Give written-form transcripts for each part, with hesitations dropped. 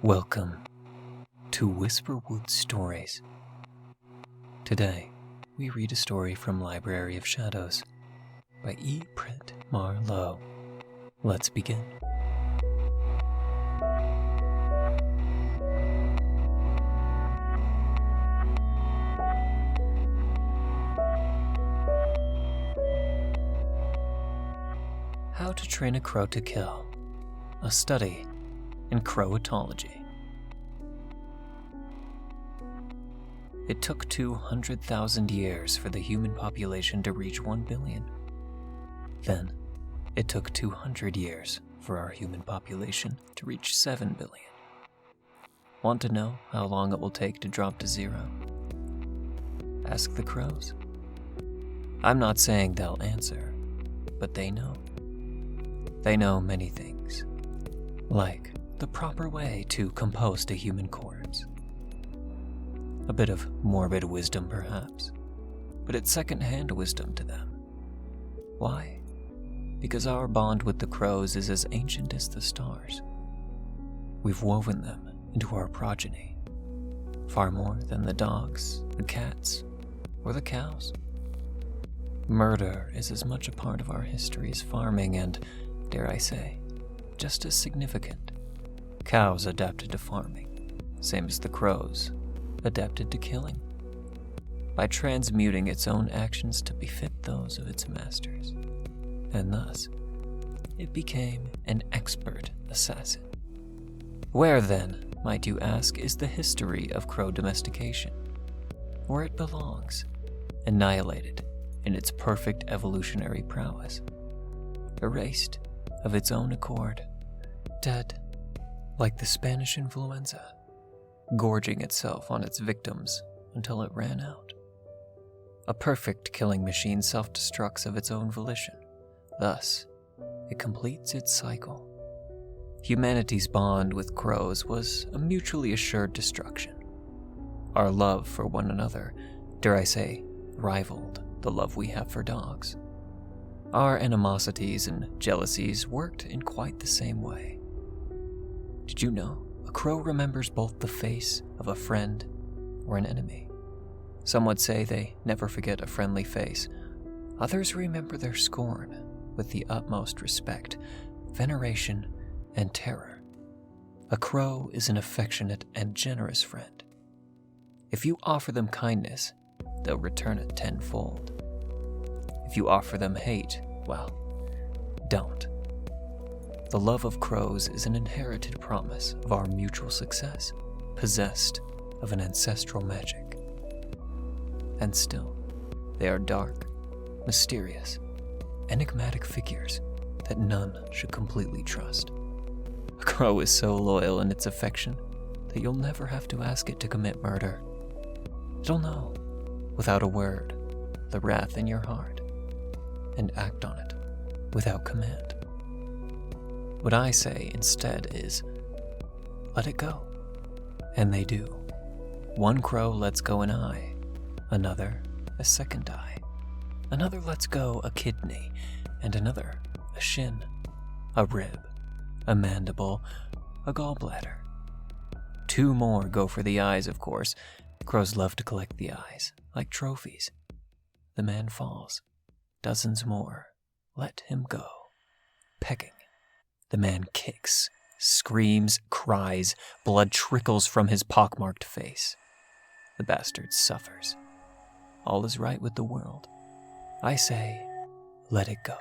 Welcome to Whisperwood Stories. Today, we read a story from Library of Shadows by E. Print Marlowe. Let's begin. How to Train a Crow to Kill, a study in crowatology. It took 200,000 years for the human population to reach 1 billion. Then, it took 200 years for our human population to reach 7 billion. Want to know how long it will take to drop to zero? Ask the crows. I'm not saying they'll answer, but they know. They know many things, like the proper way to compost a human corpse. A bit of morbid wisdom, perhaps, but it's second-hand wisdom to them. Why? Because our bond with the crows is as ancient as the stars. We've woven them into our progeny, far more than the dogs, the cats, or the cows. Murder is as much a part of our history as farming and, dare I say, just as significant. Cows adapted to farming, same as the crows adapted to killing, by transmuting its own actions to befit those of its masters, and thus it became an expert assassin. Where then, might you ask, is the history of crow domestication? Where it belongs, annihilated in its perfect evolutionary prowess, erased of its own accord, dead like the Spanish influenza, gorging itself on its victims until it ran out. A perfect killing machine self-destructs of its own volition. Thus, it completes its cycle. Humanity's bond with crows was a mutually assured destruction. Our love for one another, dare I say, rivaled the love we have for dogs. Our animosities and jealousies worked in quite the same way. Did you know a crow remembers both the face of a friend or an enemy? Some would say they never forget a friendly face. Others remember their scorn with the utmost respect, veneration, and terror. A crow is an affectionate and generous friend. If you offer them kindness, they'll return it tenfold. If you offer them hate, well, don't. The love of crows is an inherited promise of our mutual success, possessed of an ancestral magic. And still, they are dark, mysterious, enigmatic figures that none should completely trust. A crow is so loyal in its affection that you'll never have to ask it to commit murder. It'll know, without a word, the wrath in your heart, and act on it without command. What I say instead is, let it go. And they do. One crow lets go an eye, another a second eye, another lets go a kidney, and another a shin, a rib, a mandible, a gallbladder. 2 more go for the eyes, of course. Crows love to collect the eyes, like trophies. The man falls. Dozens more. Let him go. Pecking. The man kicks, screams, cries. Blood trickles from his pockmarked face. The bastard suffers. All is right with the world. I say, let it go.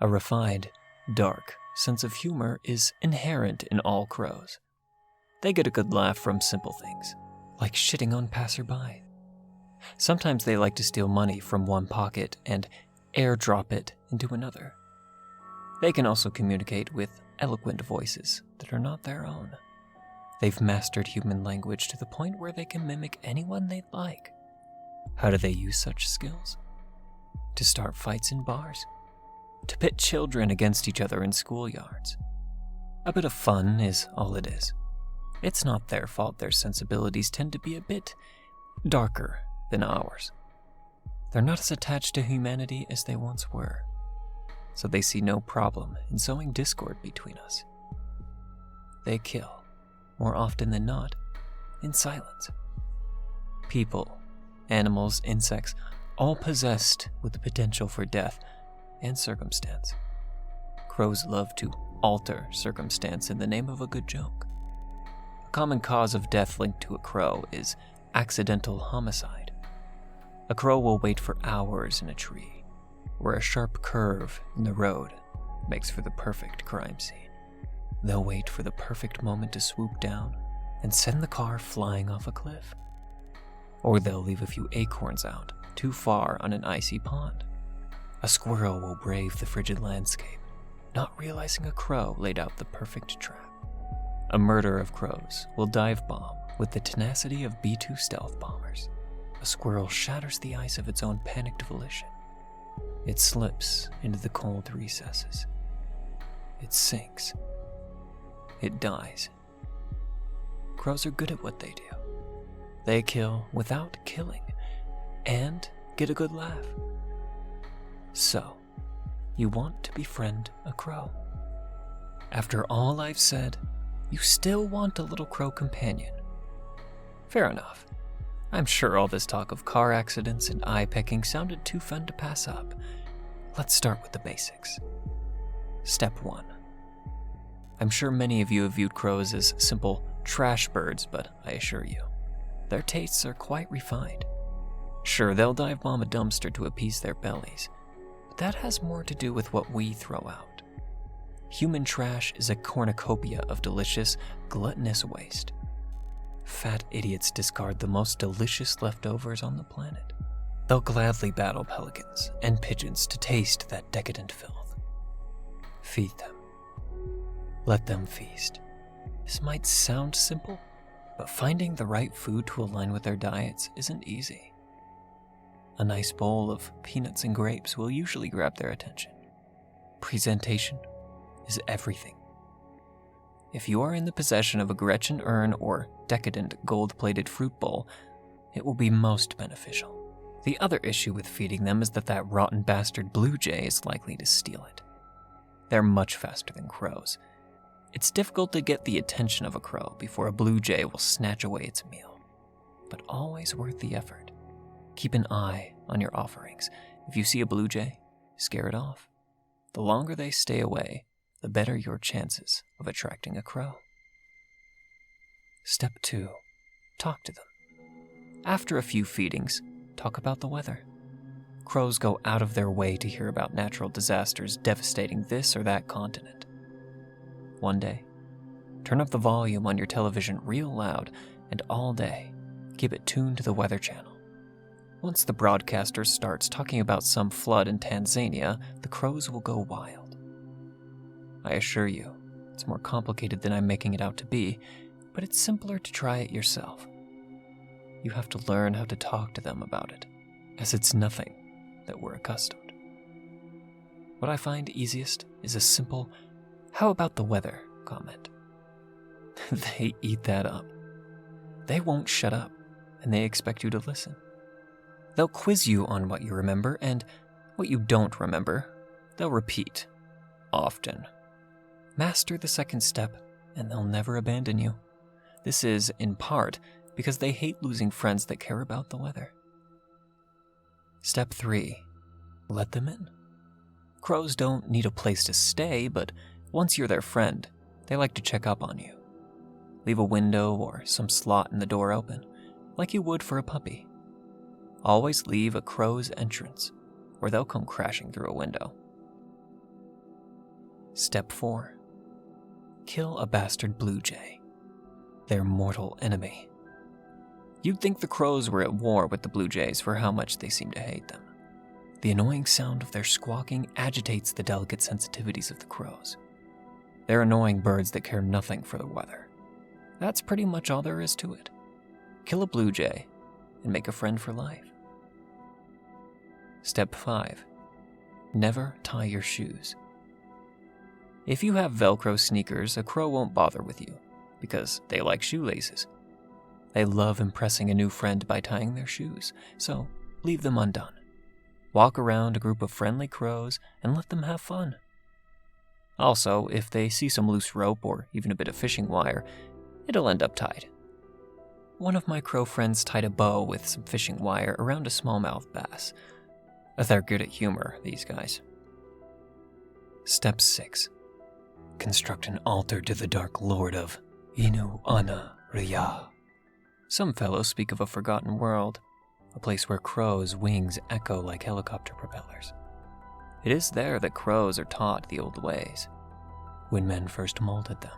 A refined, dark sense of humor is inherent in all crows. They get a good laugh from simple things, like shitting on passerby. Sometimes they like to steal money from one pocket and airdrop it into another. They can also communicate with eloquent voices that are not their own. They've mastered human language to the point where they can mimic anyone they'd like. How do they use such skills? To start fights in bars. To pit children against each other in schoolyards. A bit of fun is all it is. It's not their fault their sensibilities tend to be a bit darker than ours. They're not as attached to humanity as they once were, so they see no problem in sowing discord between us. They kill more often than not, in silence. People, animals, insects, all possessed with the potential for death and circumstance. Crows love to alter circumstance in the name of a good joke. A common cause of death linked to a crow is accidental homicide. A crow will wait for hours in a tree, where a sharp curve in the road makes for the perfect crime scene. They'll wait for the perfect moment to swoop down and send the car flying off a cliff. Or they'll leave a few acorns out too far on an icy pond. A squirrel will brave the frigid landscape, not realizing a crow laid out the perfect trap. A murder of crows will dive bomb with the tenacity of B-2 stealth bombers. A squirrel shatters the ice of its own panicked volition. It slips into the cold recesses. It sinks. It dies. Crows are good at what they do. They kill without killing, and get a good laugh. So, you want to befriend a crow. After all I've said, you still want a little crow companion. Fair enough. I'm sure all this talk of car accidents and eye pecking sounded too fun to pass up. Let's start with the basics. Step 1. I'm sure many of you have viewed crows as simple trash birds, but I assure you, their tastes are quite refined. Sure, they'll dive bomb a dumpster to appease their bellies, but that has more to do with what we throw out. Human trash is a cornucopia of delicious, gluttonous waste. Fat idiots discard the most delicious leftovers on the planet. They'll gladly battle pelicans and pigeons to taste that decadent filth. Feed them. Let them feast. This might sound simple, but finding the right food to align with their diets isn't easy. A nice bowl of peanuts and grapes will usually grab their attention. Presentation is everything. If you are in the possession of a Gretchen urn or decadent gold-plated fruit bowl, it will be most beneficial. The other issue with feeding them is that rotten bastard blue jay is likely to steal it. They're much faster than crows. It's difficult to get the attention of a crow before a blue jay will snatch away its meal, but always worth the effort. Keep an eye on your offerings. If you see a blue jay, scare it off. The longer they stay away, the better your chances of attracting a crow. Step 2. Talk to them. After a few feedings, talk about the weather. Crows go out of their way to hear about natural disasters devastating this or that continent. One day, turn up the volume on your television real loud, and all day, keep it tuned to the Weather Channel. Once the broadcaster starts talking about some flood in Tanzania, the crows will go wild. I assure you, it's more complicated than I'm making it out to be, but it's simpler to try it yourself. You have to learn how to talk to them about it, as it's nothing that we're accustomed. What I find easiest is a simple, "How about the weather?" comment. They eat that up. They won't shut up, and they expect you to listen. They'll quiz you on what you remember, and what you don't remember, they'll repeat, often. Master the second step, and they'll never abandon you. This is, in part, because they hate losing friends that care about the weather. Step 3. Let them in. Crows don't need a place to stay, but once you're their friend, they like to check up on you. Leave a window or some slot in the door open, like you would for a puppy. Always leave a crow's entrance, or they'll come crashing through a window. Step 4. Kill a bastard blue jay, their mortal enemy. You'd think the crows were at war with the blue jays for how much they seem to hate them. The annoying sound of their squawking agitates the delicate sensitivities of the crows. They're annoying birds that care nothing for the weather. That's pretty much all there is to it. Kill a blue jay and make a friend for life. Step 5. Never tie your shoes. If you have Velcro sneakers, a crow won't bother with you, because they like shoelaces. They love impressing a new friend by tying their shoes, so leave them undone. Walk around a group of friendly crows and let them have fun. Also, if they see some loose rope or even a bit of fishing wire, It'll end up tied. One of my crow friends tied a bow with some fishing wire around a smallmouth bass. They're good at humor, these guys. Step 6. Construct an altar to the Dark Lord of Inu Ana Rya. Some fellows speak of a forgotten world, a place where crows' wings echo like helicopter propellers. It is there that crows are taught the old ways, when men first molded them,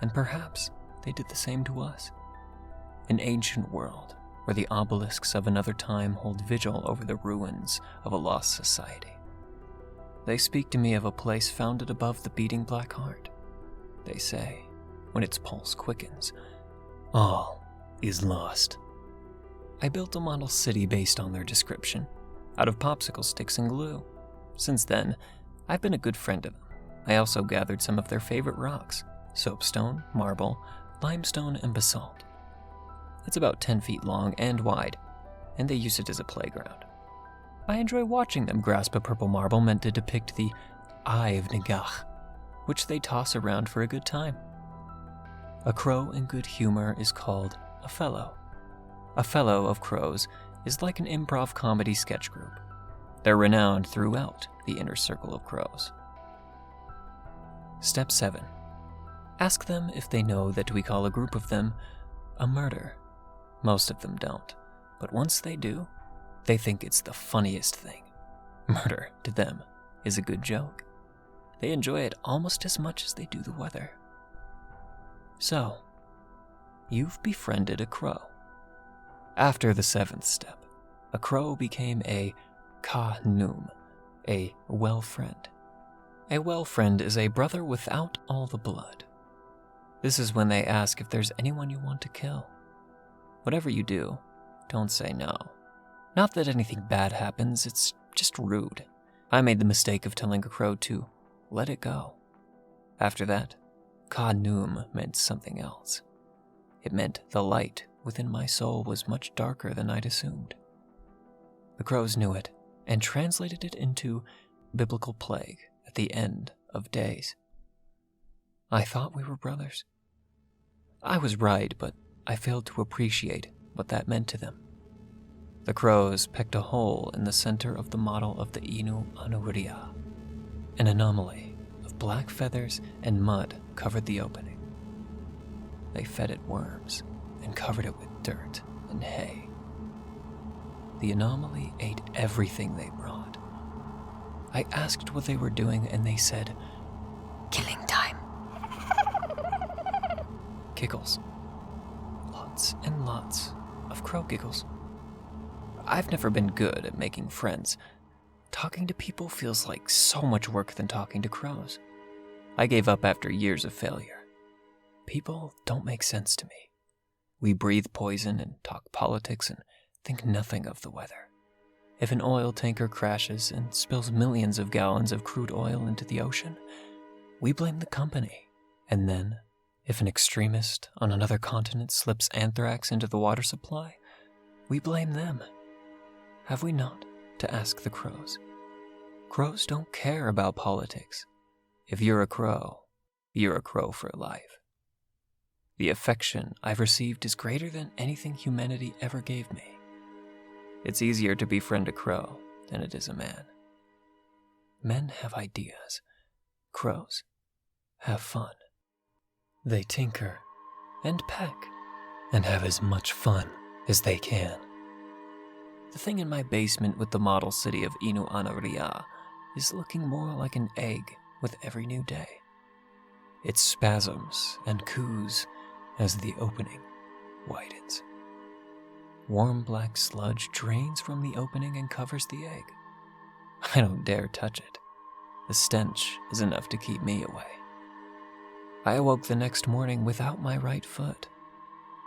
and perhaps they did the same to us. An ancient world where the obelisks of another time hold vigil over the ruins of a lost society. They speak to me of a place founded above the beating black heart. They say, when its pulse quickens, all is lost. I built a model city based on their description, out of popsicle sticks and glue. Since then, I've been a good friend to them. I also gathered some of their favorite rocks: soapstone, marble, limestone, and basalt. It's about 10 feet long and wide, and they use it as a playground. I enjoy watching them grasp a purple marble meant to depict the Eye of Nagach, which they toss around for a good time. A crow in good humor is called a fellow. A fellow of crows is like an improv comedy sketch group. They're renowned throughout the inner circle of crows. Step 7. Ask them if they know that we call a group of them a murder. Most of them don't, but once they do, they think it's the funniest thing. Murder, to them, is a good joke. They enjoy it almost as much as they do the weather. So, you've befriended a crow. After the 7th step, a crow became a ka-noom, a well-friend. A well-friend is a brother without all the blood. This is when they ask if there's anyone you want to kill. Whatever you do, don't say no. Not that anything bad happens, it's just rude. I made the mistake of telling a crow to let it go. After that, ka-noom meant something else. It meant the light within my soul was much darker than I'd assumed. The crows knew it and translated it into biblical plague at the end of days. I thought we were brothers. I was right, but I failed to appreciate what that meant to them. The crows pecked a hole in the center of the model of the Inu Anuria. An anomaly of black feathers and mud covered the opening. They fed it worms and covered it with dirt and hay. The anomaly ate everything they brought. I asked what they were doing and they said, "Killing time." Giggles. Lots and lots of crow giggles. I've never been good at making friends. Talking to people feels like so much work than talking to crows. I gave up after years of failure. People don't make sense to me. We breathe poison and talk politics and think nothing of the weather. If an oil tanker crashes and spills millions of gallons of crude oil into the ocean, we blame the company. And then, if an extremist on another continent slips anthrax into the water supply, we blame them. Have we not to ask the crows? Crows don't care about politics. If you're a crow for life. The affection I've received is greater than anything humanity ever gave me. It's easier to befriend a crow than it is a man. Men have ideas. Crows have fun. They tinker and peck and have as much fun as they can. The thing in my basement with the model city of Inu Anaria is looking more like an egg with every new day. It spasms and coos as the opening widens. Warm black sludge drains from the opening and covers the egg. I don't dare touch it. The stench is enough to keep me away. I awoke the next morning without my right foot.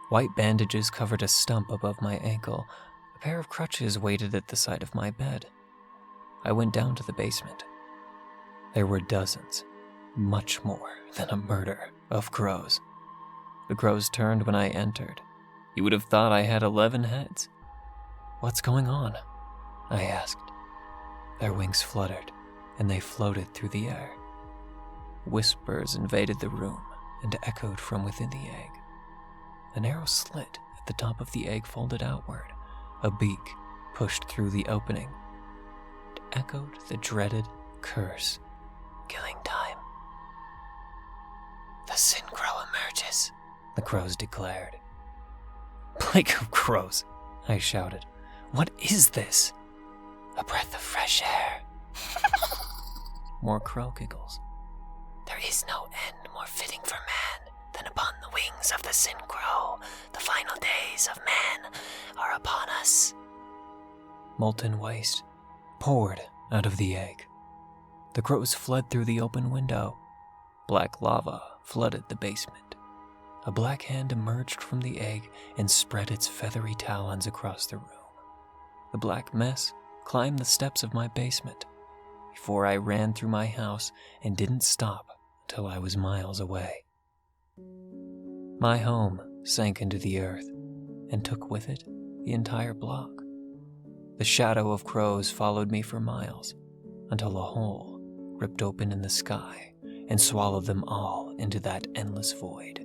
White bandages covered a stump above my ankle. A pair of crutches waited at the side of my bed. I went down to the basement. There were dozens, much more than a murder of crows. The crows turned when I entered. You would have thought I had 11 heads. "What's going on?" I asked. Their wings fluttered, and they floated through the air. Whispers invaded the room and echoed from within the egg. a narrow slit at the top of the egg folded outward, a beak pushed through the opening. It echoed the dreaded curse, killing time. "The Sin Crow emerges," the crows declared. "Plague of crows," I shouted. "What is this?" "A breath of fresh air." More crow giggles. "There is no end more fitting for man than upon the wings of the Sin Crow. The final days of man are upon us." Molten waste poured out of the egg. The crows fled through the open window. Black lava flooded the basement. A black hand emerged from the egg and spread its feathery talons across the room. The black mess climbed the steps of my basement before I ran through my house and didn't stop until I was miles away. My home sank into the earth and took with it the entire block. The shadow of crows followed me for miles until a hole ripped open in the sky and swallowed them all into that endless void.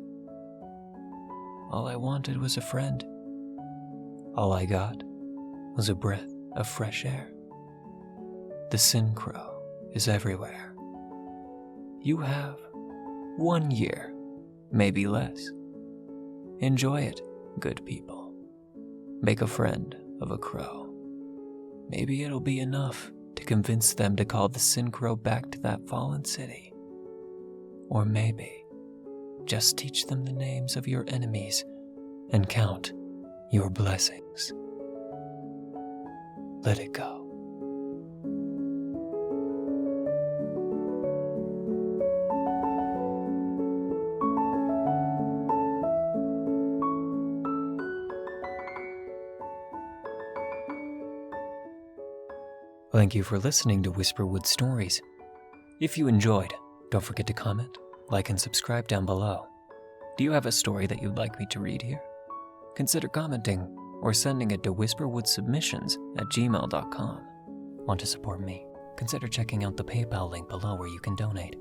All I wanted was a friend. All I got was a breath of fresh air. The Sin Crow is everywhere. You have 1 year, maybe less. Enjoy it, good people. Make a friend of a crow. Maybe it'll be enough to convince them to call the Sin Crow back to that fallen city. Or maybe just teach them the names of your enemies and count your blessings. Let it go. Thank you for listening to Whisperwood Stories. If you enjoyed, don't forget to comment, like, and subscribe down below. Do you have a story that you'd like me to read here? Consider commenting or sending it to whisperwoodsubmissions@gmail.com. Want to support me? Consider checking out the PayPal link below where you can donate.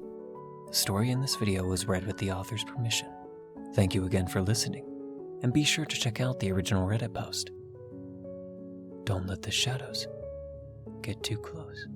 The story in this video was read with the author's permission. Thank you again for listening, and be sure to check out the original Reddit post. Don't let the shadows get too close.